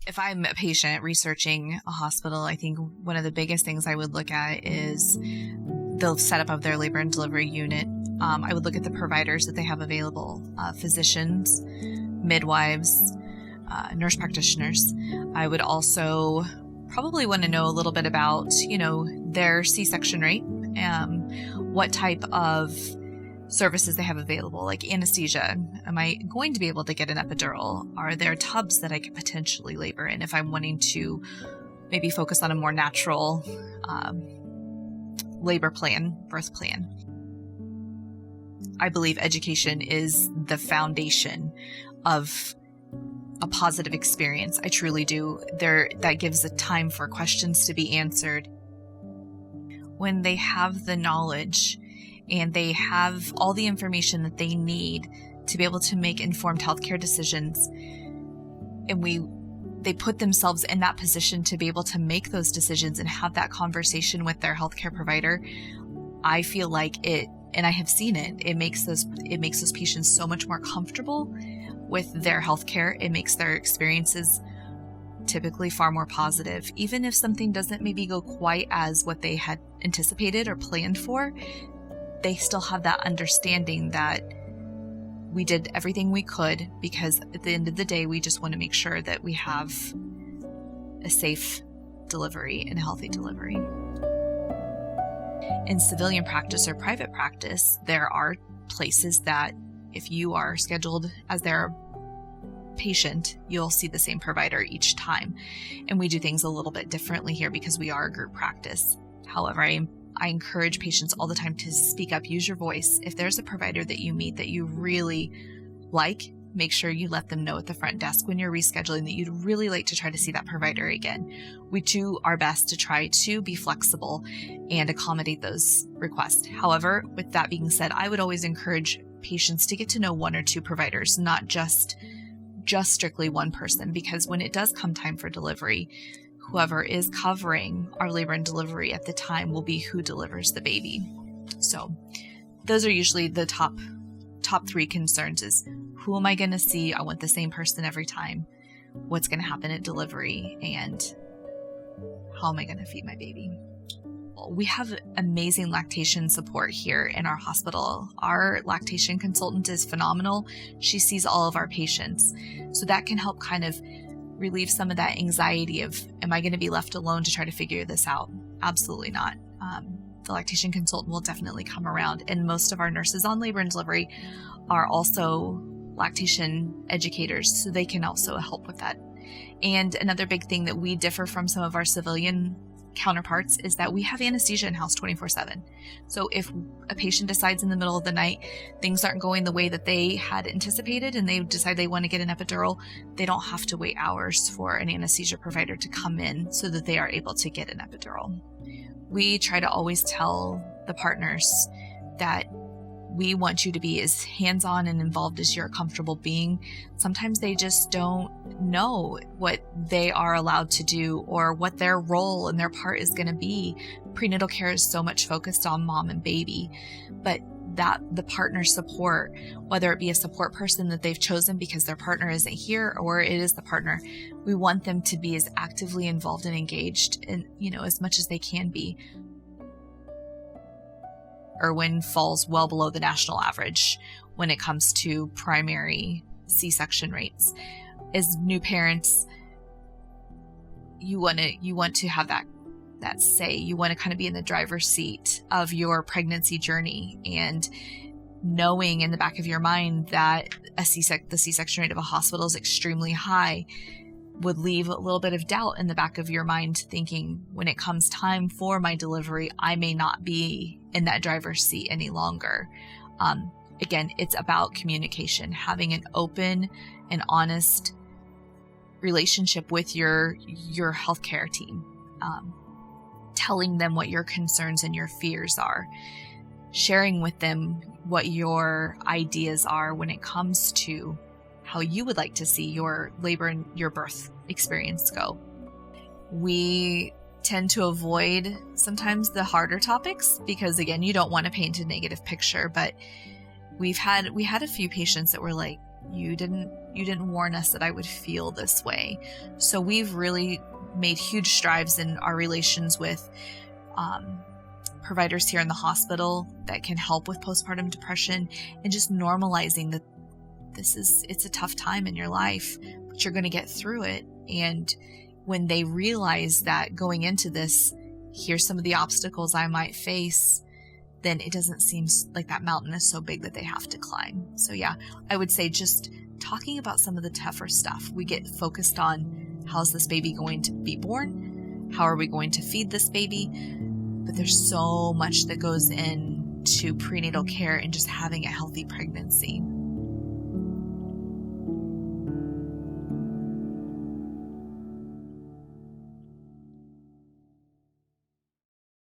If I'm a patient researching a hospital, I think one of the biggest things I would look at is the setup of their labor and delivery unit. I would look at the providers that they have available, physicians, midwives, nurse practitioners. I would also probably want to know a little bit about, their C-section rate, what type of services they have available, like anesthesia. Am I going to be able to get an epidural? Are there tubs that I could potentially labor in if I'm wanting to maybe focus on a more natural labor plan, birth plan? I believe education is the foundation of a positive experience. I truly do. That gives a time for questions to be answered. When they have the knowledge and they have all the information that they need to be able to make informed healthcare decisions, and they put themselves in that position to be able to make those decisions and have that conversation with their healthcare provider, I feel like and I have seen it makes those patients so much more comfortable with their healthcare. It makes their experiences typically far more positive. Even if something doesn't maybe go quite as what they had anticipated or planned for, they still have that understanding that we did everything we could, because at the end of the day, we just want to make sure that we have a safe delivery and a healthy delivery. In civilian practice or private practice, there are places that if you are scheduled as their patient, you'll see the same provider each time. And we do things a little bit differently here because we are a group practice. However, I encourage patients all the time to speak up, use your voice. If there's a provider that you meet that you really like, make sure you let them know at the front desk when you're rescheduling that you'd really like to try to see that provider again. We do our best to try to be flexible and accommodate those requests. However, with that being said, I would always encourage patients to get to know one or two providers, not just strictly one person, because when it does come time for delivery, whoever is covering our labor and delivery at the time will be who delivers the baby. So those are usually the top three concerns: is who am I going to see? I want the same person every time. What's going to happen at delivery? And how am I going to feed my baby? We have amazing lactation support here in our hospital. Our lactation consultant is phenomenal. She sees all of our patients. So that can help kind of relieve some of that anxiety of, am I going to be left alone to try to figure this out? Absolutely not. The lactation consultant will definitely come around. And most of our nurses on labor and delivery are also lactation educators, so they can also help with that. And another big thing that we differ from some of our civilian counterparts is that we have anesthesia in-house 24/7. So if a patient decides in the middle of the night things aren't going the way that they had anticipated and they decide they want to get an epidural, they don't have to wait hours for an anesthesia provider to come in so that they are able to get an epidural. We try to always tell the partners that we want you to be as hands-on and involved as you're comfortable being. Sometimes they just don't know what they are allowed to do or what their role and their part is going to be. Prenatal care is so much focused on mom and baby, but that the partner support, whether it be a support person that they've chosen because their partner isn't here or it is the partner, we want them to be as actively involved and engaged in, as much as they can be. Irwin falls well below the national average when it comes to primary C-section rates. As new parents, you want to have that say. You want to kind of be in the driver's seat of your pregnancy journey, and knowing in the back of your mind that the C-section rate of a hospital is extremely high would leave a little bit of doubt in the back of your mind, thinking when it comes time for my delivery, I may not be in that driver's seat any longer. Again, it's about communication, having an open and honest relationship with your healthcare team, telling them what your concerns and your fears are, sharing with them what your ideas are when it comes to how you would like to see your labor and your birth experience go. We tend to avoid sometimes the harder topics because, again, you don't want to paint a negative picture, but we had a few patients that were like, You didn't warn us that I would feel this way. So we've really made huge strides in our relations with providers here in the hospital that can help with postpartum depression, and just normalizing that it's a tough time in your life, but you're going to get through it. And when they realize that going into this, here's some of the obstacles I might face, then it doesn't seem like that mountain is so big that they have to climb. So yeah, I would say just talking about some of the tougher stuff. We get focused on, how's this baby going to be born? How are we going to feed this baby? But there's so much that goes into prenatal care and just having a healthy pregnancy.